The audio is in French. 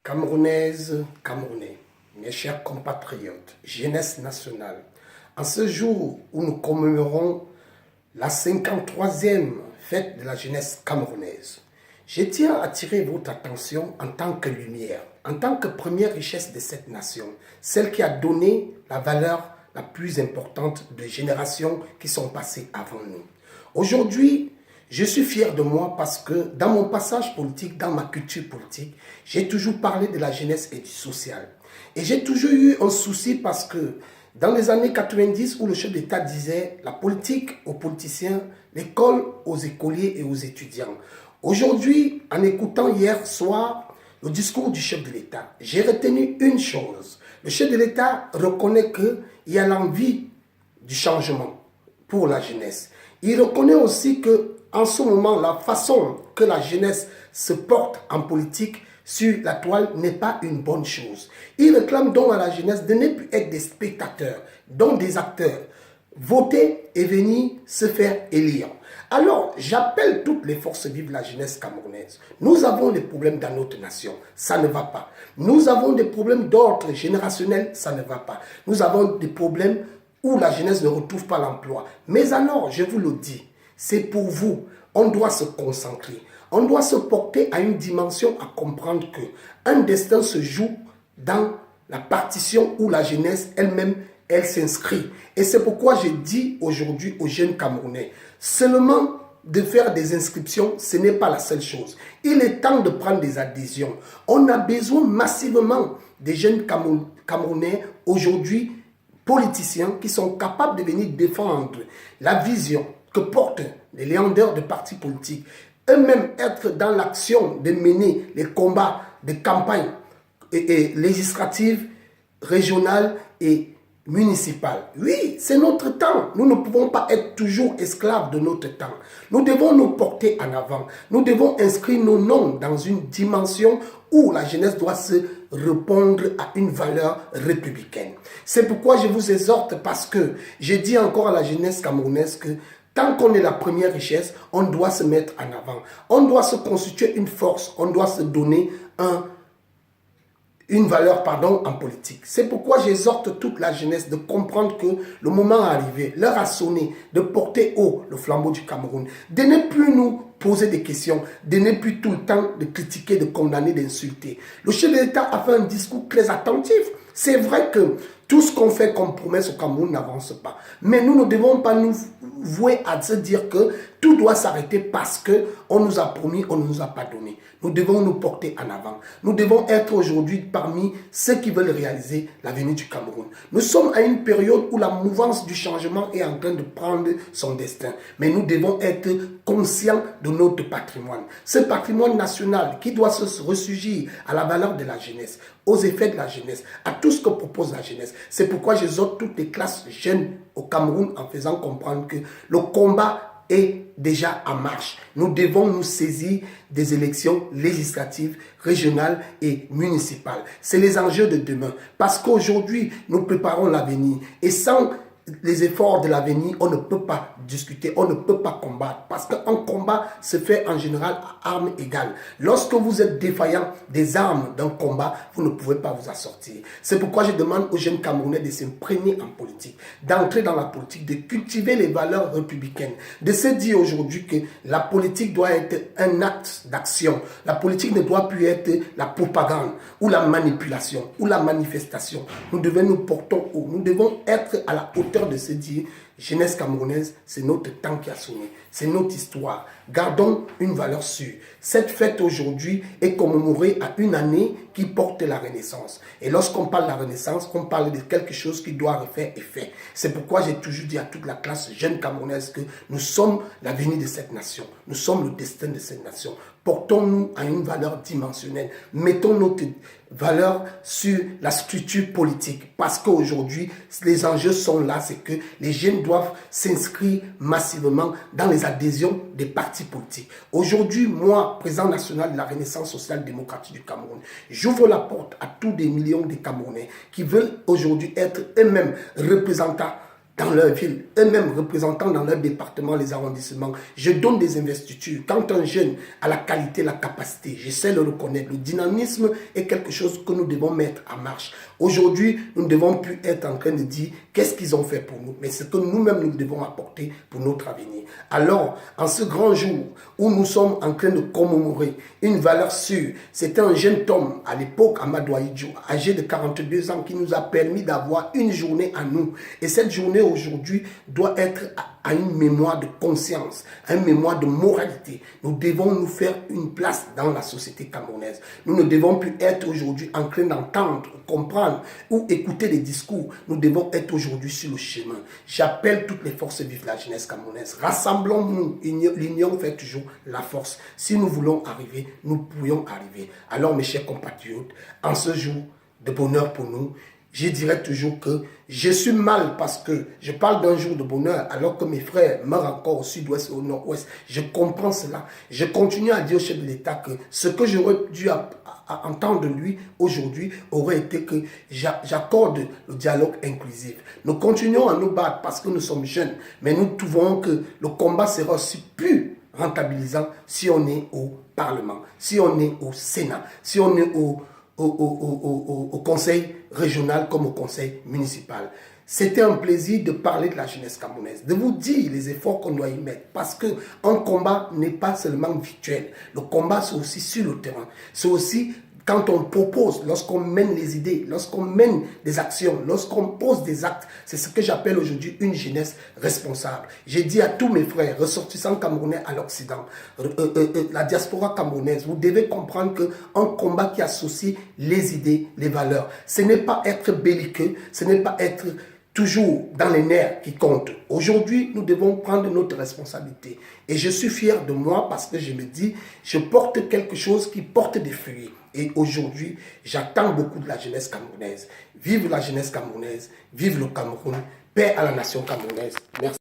Camerounaises, Camerounais, mes chers compatriotes, jeunesse nationale, en ce jour où nous commémorons la 53e fête de la jeunesse camerounaise, je tiens à attirer votre attention en tant que lumière, en tant que première richesse de cette nation, celle qui a donné la valeur la plus importante des générations qui sont passées avant nous. Aujourd'hui, je suis fier de moi parce que dans mon passage politique, dans ma culture politique, j'ai toujours parlé de la jeunesse et du social. Et j'ai toujours eu un souci parce que dans les années 90 où le chef d'État disait la politique aux politiciens, l'école aux écoliers et aux étudiants. Aujourd'hui, en écoutant hier soir le discours du chef de l'État, j'ai retenu une chose. Le chef de l'État reconnaît qu'il y a l'envie du changement pour la jeunesse. Il reconnaît aussi que en ce moment, la façon que la jeunesse se porte en politique sur la toile n'est pas une bonne chose. Il réclame donc à la jeunesse de ne plus être des spectateurs, donc des acteurs. Voter et venir se faire élire. Alors, j'appelle toutes les forces vives de la jeunesse camerounaise. Nous avons des problèmes dans notre nation, ça ne va pas. Nous avons des problèmes d'ordre générationnel, ça ne va pas. Nous avons des problèmes où la jeunesse ne retrouve pas l'emploi. Mais alors, je vous le dis, c'est pour vous. On doit se concentrer. On doit se porter à une dimension à comprendre qu'un destin se joue dans la partition où la jeunesse elle-même, elle s'inscrit. Et c'est pourquoi je dis aujourd'hui aux jeunes Camerounais, seulement de faire des inscriptions, ce n'est pas la seule chose. Il est temps de prendre des adhésions. On a besoin massivement des jeunes Camerounais aujourd'hui, politiciens, qui sont capables de venir défendre la vision que portent les leaders de partis politiques, eux-mêmes être dans l'action de mener les combats de campagne et législatives, régionales et municipales. Oui, c'est notre temps. Nous ne pouvons pas être toujours esclaves de notre temps. Nous devons nous porter en avant. Nous devons inscrire nos noms dans une dimension où la jeunesse doit se répondre à une valeur républicaine. C'est pourquoi je vous exhorte parce que je dis encore à la jeunesse camerounaise que tant qu'on est la première richesse, on doit se mettre en avant. On doit se constituer une force. On doit se donner une valeur en politique. C'est pourquoi j'exhorte toute la jeunesse de comprendre que le moment est arrivé, l'heure a sonné, de porter haut le flambeau du Cameroun, de ne plus nous poser des questions, de ne plus tout le temps de critiquer, de condamner, d'insulter. Le chef de l'État a fait un discours très attentif. C'est vrai que tout ce qu'on fait comme promesse au Cameroun n'avance pas. Mais nous ne devons pas nous vouer à se dire que tout doit s'arrêter parce qu'on nous a promis, on ne nous a pas donné. Nous devons nous porter en avant. Nous devons être aujourd'hui parmi ceux qui veulent réaliser l'avenir du Cameroun. Nous sommes à une période où la mouvance du changement est en train de prendre son destin. Mais nous devons être conscients de notre patrimoine. Ce patrimoine national qui doit se ressurgir à la valeur de la jeunesse, aux effets de la jeunesse, à tout ce que propose la jeunesse. C'est pourquoi j'exhorte toutes les classes jeunes au Cameroun en faisant comprendre que le combat est déjà en marche. Nous devons nous saisir des élections législatives, régionales et municipales. C'est les enjeux de demain. Parce qu'aujourd'hui, nous préparons l'avenir. Et sans les efforts de l'avenir, on ne peut pas discuter, on ne peut pas combattre. Parce qu'un combat se fait en général à armes égales. Lorsque vous êtes défaillant des armes d'un combat, vous ne pouvez pas vous assortir. C'est pourquoi je demande aux jeunes Camerounais de s'imprégner en politique, d'entrer dans la politique, de cultiver les valeurs républicaines, de se dire aujourd'hui que la politique doit être un acte d'action. La politique ne doit plus être la propagande ou la manipulation ou la manifestation. Nous devons nous porter haut, nous devons être à la hauteur de se dire, jeunesse camerounaise, c'est notre temps qui a sonné, c'est notre histoire. Gardons une valeur sûre. Cette fête aujourd'hui est commémorée à une année qui porte la Renaissance. Et lorsqu'on parle de la Renaissance, on parle de quelque chose qui doit refaire effet. C'est pourquoi j'ai toujours dit à toute la classe jeune camerounaise que nous sommes l'avenir de cette nation. Nous sommes le destin de cette nation. Portons-nous à une valeur dimensionnelle. Mettons notre valeur sur la structure politique. Parce qu'aujourd'hui, les enjeux sont là. C'est que les jeunes doivent s'inscrire massivement dans les adhésions des partis politiques. Aujourd'hui, moi, président national de la Renaissance sociale démocratique du Cameroun, j'ouvre la porte à tous des millions de Camerounais qui veulent aujourd'hui être eux-mêmes représentants dans leur ville, eux-mêmes représentant dans leur département les arrondissements. Je donne des investitures. Quand un jeune a la qualité, la capacité, je sais le reconnaître. Le dynamisme est quelque chose que nous devons mettre en marche. Aujourd'hui, nous ne devons plus être en train de dire qu'est-ce qu'ils ont fait pour nous, mais ce que nous-mêmes nous devons apporter pour notre avenir. Alors, en ce grand jour où nous sommes en train de commémorer une valeur sûre, c'était un jeune homme à l'époque, Amadou Ahidjo, âgé de 42 ans, qui nous a permis d'avoir une journée à nous. Et cette journée aujourd'hui doit être à une mémoire de conscience, à une mémoire de moralité. Nous devons nous faire une place dans la société camerounaise. Nous ne devons plus être aujourd'hui en train d'entendre, comprendre ou écouter des discours. Nous devons être aujourd'hui sur le chemin. J'appelle toutes les forces vives de la jeunesse camerounaise. Rassemblons-nous. L'union fait toujours la force. Si nous voulons arriver, nous pourrions arriver. Alors mes chers compatriotes, en ce jour de bonheur pour nous, je dirais toujours que je suis mal parce que je parle d'un jour de bonheur alors que mes frères meurent encore au sud-ouest et au nord-ouest. Je comprends cela. Je continue à dire au chef de l'État que ce que j'aurais dû entendre de lui aujourd'hui aurait été que j'accorde le dialogue inclusif. Nous continuons à nous battre parce que nous sommes jeunes, mais nous trouvons que le combat sera aussi plus rentabilisant si on est au Parlement, si on est au Sénat, si on est au conseil régional comme au conseil municipal. C'était un plaisir de parler de la jeunesse camerounaise, de vous dire les efforts qu'on doit y mettre, parce qu'un combat n'est pas seulement virtuel. Le combat, c'est aussi sur le terrain. C'est aussi quand on propose, lorsqu'on mène les idées, lorsqu'on mène des actions, lorsqu'on pose des actes. C'est ce que j'appelle aujourd'hui une jeunesse responsable. J'ai dit à tous mes frères, ressortissants camerounais à l'Occident, la diaspora camerounaise, vous devez comprendre qu'un combat qui associe les idées, les valeurs, ce n'est pas être belliqueux, ce n'est pas être toujours dans les nerfs qui comptent. Aujourd'hui, nous devons prendre notre responsabilité. Et je suis fier de moi parce que je me dis, je porte quelque chose qui porte des fruits. Et aujourd'hui, j'attends beaucoup de la jeunesse camerounaise. Vive la jeunesse camerounaise, vive le Cameroun, paix à la nation camerounaise. Merci.